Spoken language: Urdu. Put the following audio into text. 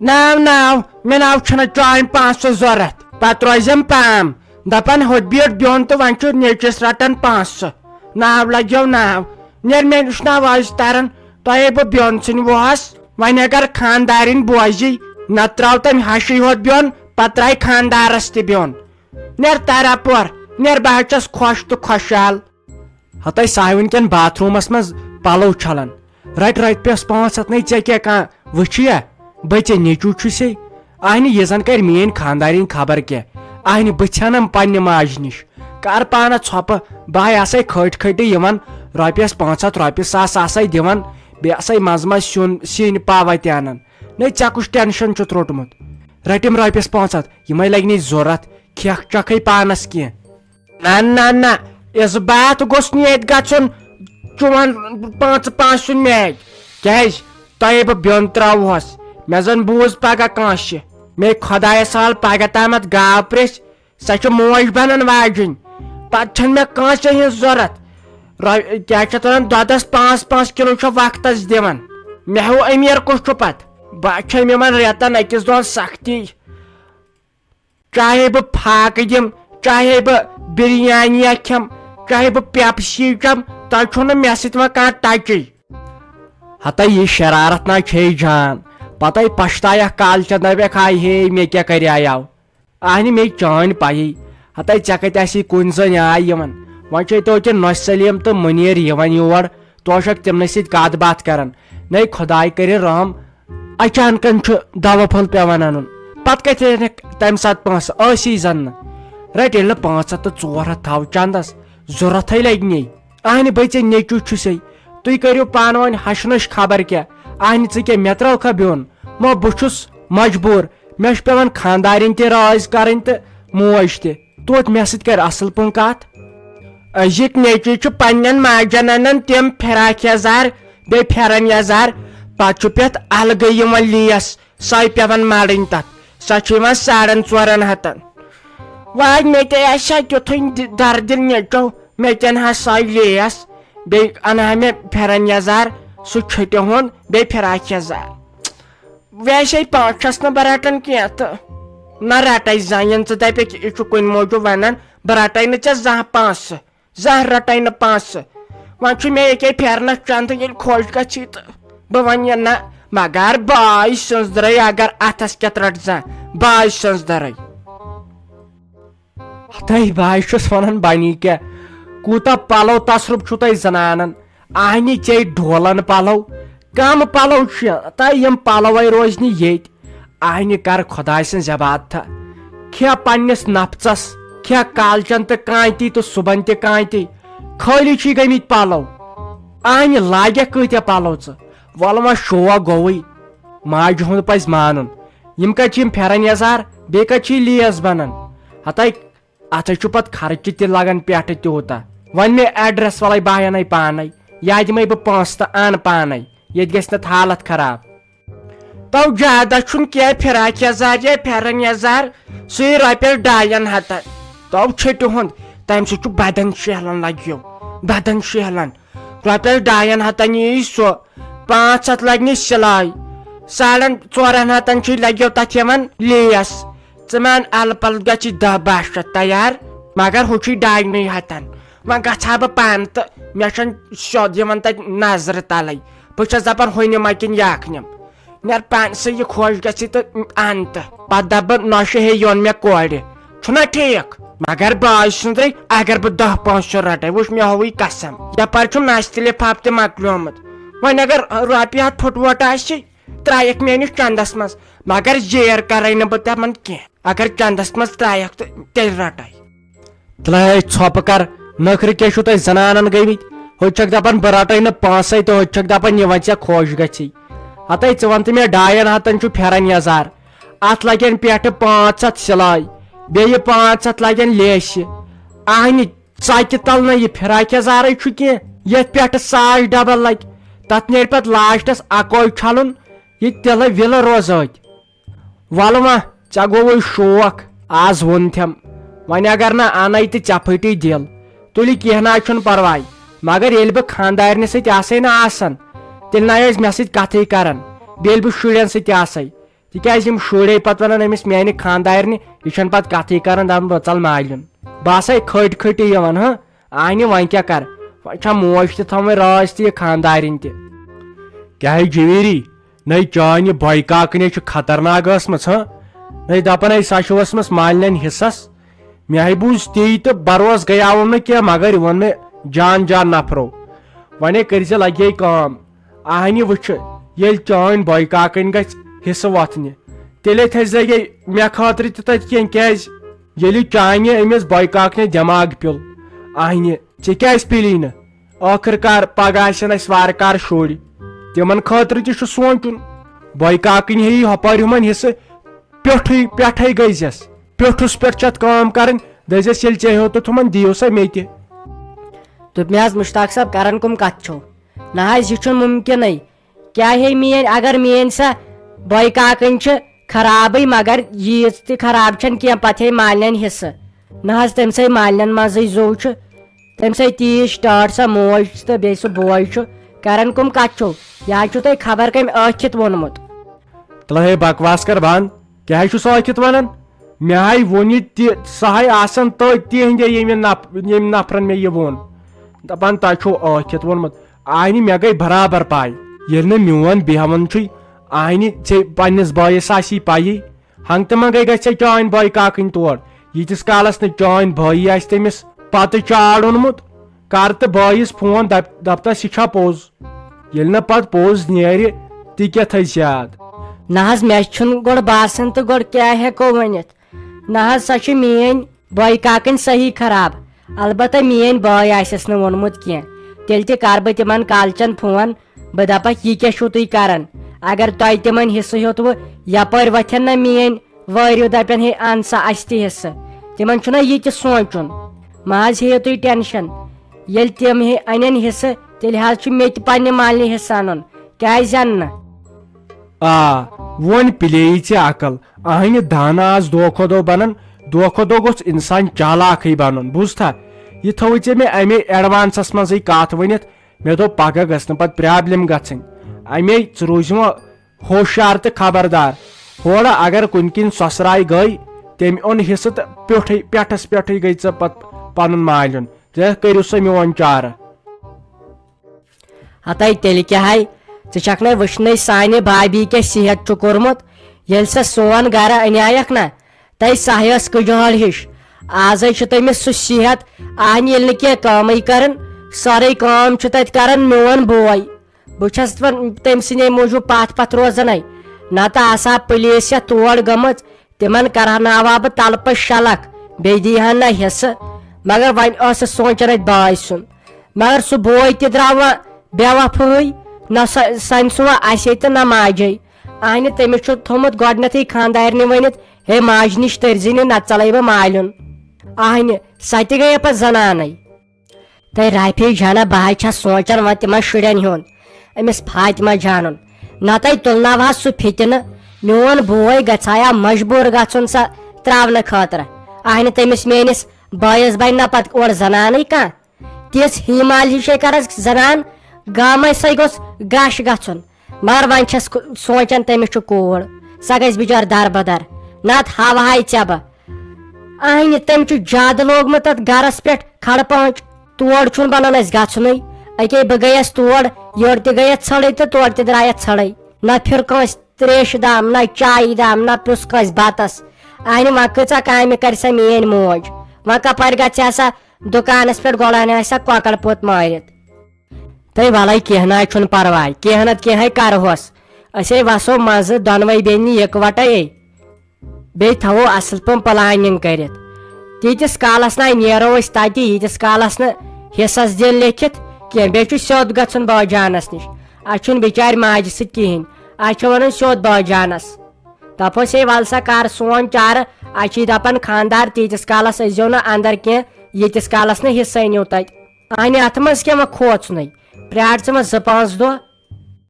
ناو مےٚ ناو چھُنہٕ چٲنۍ 500 ضوٚرتھ پتہٕ روزیم پام دپان ہُتھ بیٖٹھ بِہُن تہٕ وۄنۍ چھُ نیچِس رٹان 500 ناو لگیو ناو نیر مےٚ نِش ناو آز تران تۄہے بہٕ بِہُن ژھٕنہِ ووہس وۄنۍ اگر خاندارٕنۍ بوزی نتہٕ تراو تٔمۍ ہشی ہوت بِہُن پتہٕ ترایہِ خاندارس تہِ بِہُن نیر تر اپور نیر بہٕ حظ چھس خۄش تہٕ خۄشحال ہتاے ساحوٕنۍ کٮ۪ن باتھ روٗمس منٛز پلو چھلان رٹ رۄپیس 500 نے ژےٚ کیٛاہ کانٛہہ وٕچھیا بے ژےٚ نیچوٗ چھُسے اہنہِ یہِ زن کرِ میٲنۍ خاندارٕنۍ خبر کینٛہہ اہنہِ بہٕ ژھینم پننہِ ماجہِ نِش کر پانس ژھۄپہٕ بہٕ آسے کھٔٹۍ کھٔٹۍ یِوان رۄپیس 500 رۄپیہِ ساس آسے دِوان بیٚیہِ آسے منٛزٕ منٛزٕ سیُن سِنۍ پاوا تہِ انان نے ژےٚ کُس ٹینشن چھُتھ روٚٹمُت رٔٹِم رۄپیس 500 یِمے لگنی ضوٚرتھ کھٮ۪کھ چکھے پانس کینٛہہ نہ اس بات گوٚژھ نہٕ ییٚتہِ گژھُن چون 5 میچ کیٛازِ تۄہے بہٕ بِہُن تراوہوس مےٚ زن بوٗز پگہہ کٲنٛسہِ مے خۄدایس حال پگہہ تامتھ گاو پرٛژھِ سۄ چھِ موج بنان واجِنۍ پتہٕ چھنہٕ مےٚ کٲنٛسہِ ہٕنٛز ضوٚرتھ کیٛاہ چھِ اتھ ونان دۄدس 5 کِلوٗ چھُ وقتس دِوان مےٚ ہیوٗ أمیٖر کُس چھُ پتہٕ بہٕ چھم یِمن رٮ۪تن أکِس دۄن سختی چاہے بہٕ فاقہٕ دِم چاہے بہٕ بِریانی کھٮ۪م چاہے بہٕ پیپسی چم تۄہہِ چھُو نہٕ مےٚ سۭتۍ وۄنۍ کانٛہہ ٹچی ہتا یہِ شرارت نا چھے جان پتے پشتایکھ کالچن دپیکھ آے ہے مےٚ کیٛاہ کریاو اہنہِ مے چٲنۍ پیی ہتے ژےٚ کتہِ آسی کُنہِ زٔنۍ آے یِوان وۄنۍ چھے توتہِ نۄش سلیٖم تہٕ مُنیٖر یِوان یور تو چھکھ تِمنٕے سۭتۍ کتھ باتھ کران نے خۄداے کٔرِنۍ رحم اچانکن چھُ دوا پھوٚل پیوان انُن پتہٕ کتہِ رٔٹکھ تمہِ ساتہٕ پونٛسہٕ ٲسی زن نہٕ رٹ ییٚلہِ نہٕ 500 تہٕ 400 تھاو چندس ضوٚرتھے لگنے اہنہِ بے ژےٚ نیچوٗ چھُسے تُہۍ کٔرِو پانہٕ ؤنۍ ہشنٕش خبر کیٛاہ اہنہِ ژٕ کیٛاہ مےٚ ترٛٲوکھا بِہُن مو بہٕ چھُس مجبوٗر مےٚ چھُ پیوان خاندارِنۍ تہِ رٲضۍ کرٕنۍ تہٕ موج تہِ توتہِ مےٚ سۭتۍ کر اصل پٲٹھۍ کتھ أزِکۍ نیچوٗ چھُ پننٮ۪ن ماجن انان تِم فراک یزار بیٚیہِ پھیرن یزار پتہٕ چھُ پٮ۪تھ الگٕے یِوان لیس سۄے پیوان مارٕنۍ تتھ سۄ چھِ یِوان 450 وۄنۍ مےٚ تہِ آسہِ ہا تیُتھُے دردِ نیچو مےٚ تہِ انہا سۄے لیس بیٚیہِ انہا مےٚ پھیرن یزار سُہ چھُٹہِ ہُنٛد بیٚیہِ فراک یزار ویسے پونٛسس نہٕ بہٕ رٹان کینٛہہ تہٕ نہ رٹے زانٛہہ ژٕ دپکھ یہِ چھُ کُنہِ موٗجوٗب ونان بہٕ رٹے نہٕ ژےٚ زانٛہہ پونٛسہٕ زانٛہہ رٹے نہٕ پونٛسہٕ وۄنۍ چھُ مےٚ ییٚکیٛاہ پھیرنس چندٕ ییٚلہِ خۄش گژھی تہٕ بہٕ ونہٕ نہ مگر باے سٕنٛز درٕے اگر اتھس کٮ۪تھ رٹ زانٛہہ باے سٕنٛز درٕے ہتاے باے چھُس ونان بنی کیٛاہ کوٗتاہ پلو تصرُف چھُو تۄہہِ زنانن اہنہِ ژے ڈولن پلو کم پلو چھِ تۄہہِ یِم پلوے روزِ نہٕ ییٚتہِ اہنہِ کر خۄداے سٕنٛز عبادتھا کھےٚ پننِس نفژس کھےٚ کالچن تہٕ کانتی تہٕ صبحن تہِ کانتی خٲلی چھِ گٔمٕتۍ پلو اہنہِ لاگیکھ کۭتیاہ پلو ژٕ ولہٕ وۄنۍ شوق گوٚوٕے ماجہِ ہُنٛد پزِ مانُن یِم کتہِ چھِ یِم پھیرن یزار بیٚیہِ کتہِ چھِ لیس بنان ہتاے اتھے چھُ پتہٕ خرچہِ تہِ لگان پٮ۪ٹھٕ تیوٗتاہ وۄنۍ مےٚ ایڈرس ولے بہٕ انَے پانے یا دِمے بہٕ پونٛسہٕ تہٕ ان پانے ییٚتہِ گژھِ نہٕ حالت خراب تو زیادہ چھُنہٕ کینٛہہ فراک یزار یا پھیرن یزار سُے رۄپیس 200 تو چھُٹہِ ہُنٛد تمہِ سۭتۍ چھُ بدن شہلان لگیو بدن شہلان رۄپیس 200 یی سُہ 500 لگنہِ سِلٲے 450 چھُ لگیو تتھ یِوان لیس ژٕ مان الہٕ پلہٕ گژھی 10-12 شیٚتھ تیار مگر ہُہ چھُے 200 وۄنۍ گژھٕ ہا بہٕ پانہٕ تہٕ مےٚ چھنہٕ سیوٚد یِوان تتہِ نظرِ تلے بہٕ چھس دپان ہُہ نِما کِنہٕ یہِ اکھ نِم نیر پانسٕے یہِ خۄش گژھِ تہٕ ان تہٕ پتہٕ دپ بہٕ نۄشہِ ہے یوٚن مےٚ کورِ چھُنا ٹھیٖک مگر باے سٕنٛدرے اگر بہٕ 10-15 رٹے وٕچھ مےٚ ہوٕے قسم یپٲرۍ چھُم نستہِ لفاف تہِ مکلیومُت وۄنۍ اگر رۄپیہِ ہتھ پھُٹووٹ آسہِ ترایکھ میٲنِس چندس منٛز مگر زیر کرے نہٕ بہٕ تِمن کینٛہہ اگر چندس منٛز ترایکھ تہٕ تیٚلہِ رٹے تلے ژھۄپہٕ کر نخرٕ کیٛاہ چھُو تۄہہِ زنانن گٔمٕتۍ ہوٚتہِ چھکھ دپان بہٕ رٹے نہٕ پونٛسے تہٕ ہوٚتہِ چھکھ دپان یہِ وۄنۍ ژےٚ خۄش گژھی ہتاے ژٕ ون تہٕ مےٚ 200 چھُ پھیرن یزار اتھ لگن پٮ۪ٹھٕ 500 سِلٲے بیٚیہِ 500 لگن لیسہِ اہنہِ ژکہِ تل نہٕ یہِ فراک یزارے چھُ کینٛہہ یتھ پٮ۪ٹھٕ ساس ڈبل لگہِ تتھ نیرِ پتہٕ لاسٹس اکوے چھلُن یہِ تِلہٕ وِلہٕ روزٲتۍ ولہٕ وۄنۍ ژےٚ گوٚوُے شوق آز ووٚنتھم وۄنۍ اگر نہٕ انے تہٕ ژےٚ پھٕٹی دِل تُلہِ کینٛہہ نہ چھُنہٕ پرواے مگر ییٚلہِ بہٕ خاندارنہِ سۭتۍ آسے نہ آسان تیٚلہِ نہ ٲسۍ مےٚ سۭتۍ کتھٕے کران بیٚیہِ ییٚلہِ بہٕ شُرٮ۪ن سۭتۍ آسے تِکیازِ یِم شُرے پتہٕ ونان أمِس میانہِ خانٛدارنہِ یہِ چھنہٕ پتہٕ کتھٕے کران دپان بہٕ ژل مالِیُن بہٕ ہسا کھٔٹۍ کھٔٹی یِوان ہاں آنہِ وۄنۍ کیٛاہ کر وۄنۍ چھا موج تہِ تھاوٕنۍ راز تہِ یہِ خانٛدارِنۍ تہِ کیٛاہ جویری نٔے چٲنۍ یہِ بۄیہِ کاکنہِ چھِ خطرناک ٲسمٕژ ہاں نٔے دپان سۄ چھِ ؤژھمٕژ مالنٮ۪ن حصس مےٚ ہے بوٗز تی تہٕ بروس گٔیاوُم نہٕ کینٛہہ مگر یہِ ووٚن مےٚ جان جان نفرو وۄنۍ کٔرۍ زِ لگے کٲم اہنہِ وٕچھِ ییٚلہِ چٲنۍ بۄیہِ کاکٕنۍ گژھِ حصہٕ وۄتھنہِ تیٚلے تھٲیزِ مےٚ خٲطرٕ تہِ تتہِ کینٛہہ کیٛازِ ییٚلہِ چانہِ أمِس بۄیہِ کاکنہِ دٮ۪ماغ پیوٚل اہنہِ ژےٚ کیٛازِ پیلی نہٕ ٲخٕر کار پگہہ آسن اسہِ وارٕ کارٕ شُرۍ تِمن خٲطرٕ تہِ چھُ سونٛچُن بۄیہِ کاکٕنۍ ہیٚیی ہۄپٲرۍ ہُمن حصہٕ پٮ۪ٹھے گٔزٮ۪س پیوٚٹھُس پٮ۪ٹھ چھِ اتھ کٲم کرٕنۍ دٔزٮ۪س ییٚلہِ ژےٚ ہیوٚتُتھ ہُمن دِیِو سا مےٚ تہِ دوٚپ مےٚ حظ مُشتاق صٲب کران کٕم کتھ چھو نہ حظ یہِ چھُنہٕ مُمکِنٕے کیٛاہ ہے میٲنۍ اگر میٲنۍ سا بۄیہِ کاکٕنۍ چھِ خرابٕے مگر ییٖژ تہِ خراب چھنہٕ کینٛہہ پتہٕ ہے مالنٮ۪ن حصہٕ نہ حظ تٔمسٕے مالنٮ۪ن منٛزٕے زوٚو چھُ تٔمسٕے تیٖژ ٹٲٹھ سۄ موج تہٕ بیٚیہِ سُہ بوے چھُ کران کٕم کتھ چھو یہِ حظ چھُو تۄہہِ خبر کٔمۍ ٲکھِتھ ووٚنمُت تلے ہے بکواس کر بنٛد کیٛاہ چھُ سُہ ٲکھِتھ ونان مےٚ ہاے ووٚن یہِ تہِ سۄ ہاے آسان تٔتھۍ تِہنٛدے ییٚمہِ نفرن مےٚ یہِ ووٚن دپان تۄہہِ چھُو ٲکھِتھ ووٚنمُت آنہِ مےٚ گٔے برابر پاے ییٚلہِ نہٕ میون بیہوان چھُے آنہِ ژےٚ پننِس بٲیِس آسی پایی ہنگتہٕ منٛگے گژھِ ژےٚ چٲنۍ بٲے کاکٕنۍ تور ییٖتِس کالس نہٕ چٲنۍ بٲیی آسہِ تٔمِس پتہٕ چاڑ اوٚنمُت کر تہٕ بٲیِس فون دپتس یہِ چھا پوٚز ییٚلہِ نہٕ پتہٕ پوٚز نیرِ تہِ کیٛاہ تھٲیزِ یاد نہ حظ مےٚ چھُنہٕ گۄڈٕ باسان تہٕ گۄڈٕ کیٛاہ ہٮ۪کو ؤنِتھ نہ حظ سۄ چھِ میٲنۍ بٲے کاکٕنۍ صحیح خراب البتہ میٲنۍ بٲے آسٮ۪س نہٕ ووٚنمُت کینٛہہ تیٚلہِ تہِ کر بہٕ تِمن کالچن فون بہٕ دپکھ یہِ کیٛاہ چھُو تُہۍ کران اگر تۄہہِ تِمن حصہٕ ہیوٚتوٕ یپٲرۍ وۄتھن نہ میٲنۍ وٲرِو دپن ہے ان سا اسہِ تہِ حصہٕ تِمن چھُنہ یہِ تہِ سونٛچُن مہ حظ ہیٚیِو تُہۍ ٹٮ۪نشن ییٚلہِ تِم انن حصہٕ تیٚلہِ حظ چھُ مےٚ تہِ پننہِ مالنہِ حصہٕ انُن کیٛازِ انہٕ نہٕ آ وۄنۍ پِلییی ژےٚ عقل اہنہِ دانہٕ آز دۄہ کھۄتہٕ دۄہ بنان دۄہ کھۄتہٕ دۄہ گوٚژھ انسان چالاکھٕے بنُن بوٗزتھا یہِ تھٲوٕے ژےٚ مےٚ امے ایڈوانسس منٛزٕے کتھ ؤنِتھ مےٚ دوٚپ پگہہ گژھِ نہٕ پتہٕ پرابلِم گژھٕنۍ امے ژٕ روٗزِ وۄنۍ ہوشیار تہٕ خبردار تھوڑا اگر کُنہِ کِنۍ سۄسراے گٔے تٔمۍ اوٚن حصہٕ تہٕ پٮ۪ٹھس پٮ۪ٹھٕے گٔے ژےٚ پتہٕ پنُن مالِیُن ژےٚ کٔرِو سا میون چارٕ ہتاے تیٚلہِ کیٛاہ ہے ژٕ چھکھ نہ وٕچھنٕے سانہِ بھابھی کیٛاہ صحت چھُ کوٚرمُت ییٚلہِ سۄ سون گرٕ انیایکھ نہ تۄہہِ سۄ ٲس کٕجٲل ہِش آزے چھُ تٔمِس سُہ صحت اہنہِ ییٚلہِ نہٕ کینٛہہ کٲمٕے کران سٲرٕے کٲم چھُ تتہِ کران میون بوے بہٕ چھس تٔمۍ سٕنٛدے موٗجوٗب پتھ روزانے نتہٕ آسہٕ ہا پُلیٖس یتھ تور گٔمٕژ تِمن کرناوا بہٕ تلہٕ پٔتۍ شلکھ بیٚیہِ دِیہن نہ حصہٕ مگر وۄنۍ ٲس سونٛچان اتہِ باے سُنٛد مگر سُہ بوے تہِ درٛاو وۄنۍ بے وفٲے نہ سنہِ سُہ وۄنۍ اسے تہٕ نہ ماجے اہنہِ تٔمِس چھُ تھوٚومُت گۄڈٕنیتھٕے خانٛدارنہِ ؤنِتھ ہے ماجہِ نِش تٔرزِ نہٕ نتہٕ ژلے بہٕ مالِیُن اہنہِ سۄ تہِ گٔیے پتہٕ زنانے تۄہہِ رافی جانا بہٕ حظ چھس سونٛچان وۄنۍ تِمن شُرٮ۪ن ہُنٛد أمِس فاطمہ جانُن نتہٕ تُلناوہس سُہ فِتنہٕ میون بوے گژھایا مجبوٗر گژھُن سۄ تراونہٕ خٲطرٕ اہنہِ تٔمِس میٲنِس بٲیِس بنہِ نہ پتہٕ اورٕ زنانٕے کانٛہہ تِژھ ہیٖمال ہِشے کرس زنان گامے سٕے گوٚژھ گش گژھُن مگر وۄنۍ چھس سونٛچان تٔمِس چھُ کوٗر سۄ گژھِ بِچٲر دربدر نتہٕ ہاوہاے ژےٚ بہٕ اہنہِ تٔمۍ چھُ زیادٕ لوگمُت تتھ گرس پٮ۪ٹھ کھڑٕ پانٛچ تور چھُنہٕ بنان اسہِ گژھُنٕے اکے بہٕ گٔیس تور یورٕ تہِ گٔیس ژھٔڑٕے تہٕ تورٕ تہِ درٛایس ژھٔڑٕے نہ پھِر کٲنٛسہِ تریشہِ دام نہ چایہِ دام نہ پِرٛژھ کٲنٛسہِ بتس اہنہِ وۄنۍ کۭژاہ کامہِ کرِ سۄ میٲنۍ موج وۄنۍ کپٲرۍ گژھِ ہا سۄ دُکانس پٮ۪ٹھ گۄڈٕ انہِ ہا سۄ کۄکر پوٚت مٲرِتھ تہٕ وَلے کینٛہہ نہ چھُنہٕ پرواے کینٛہہ نتہٕ کینٛہہ کرہوس أسے وسو منٛزٕ دۄنوے بیٚنہِ اِکوٹے بیٚیہِ تھاوو اصل پٲٹھۍ پلاننگ کٔرِتھ تیٖتِس کالس نہ نیرو أسۍ تتہِ ییٖتِس کالس نہٕ حصس دِن لیکھِتھ کینٛہہ بیٚیہِ چھُ سیوٚد گژھُن بٲجانس نِش اسہِ چھُنہٕ بِچارِ ماجہِ سۭتۍ کِہینۍ اسہِ چھُ ونُن سیوٚد بٲجانس دپوس ہے ول سا کر سون چارٕ اسہِ چھِ دپان خانٛدار تیٖتِس کالس أسۍزیو نہٕ اندر کینٛہہ ییٖتِس کالس نہٕ حصہٕ أنِو تتہِ اہنہِ اتھ منٛز کیٛاہ وۄنۍ کھوژنٕے پرٛار ژٕ وۄنۍ 2-5 دۄہ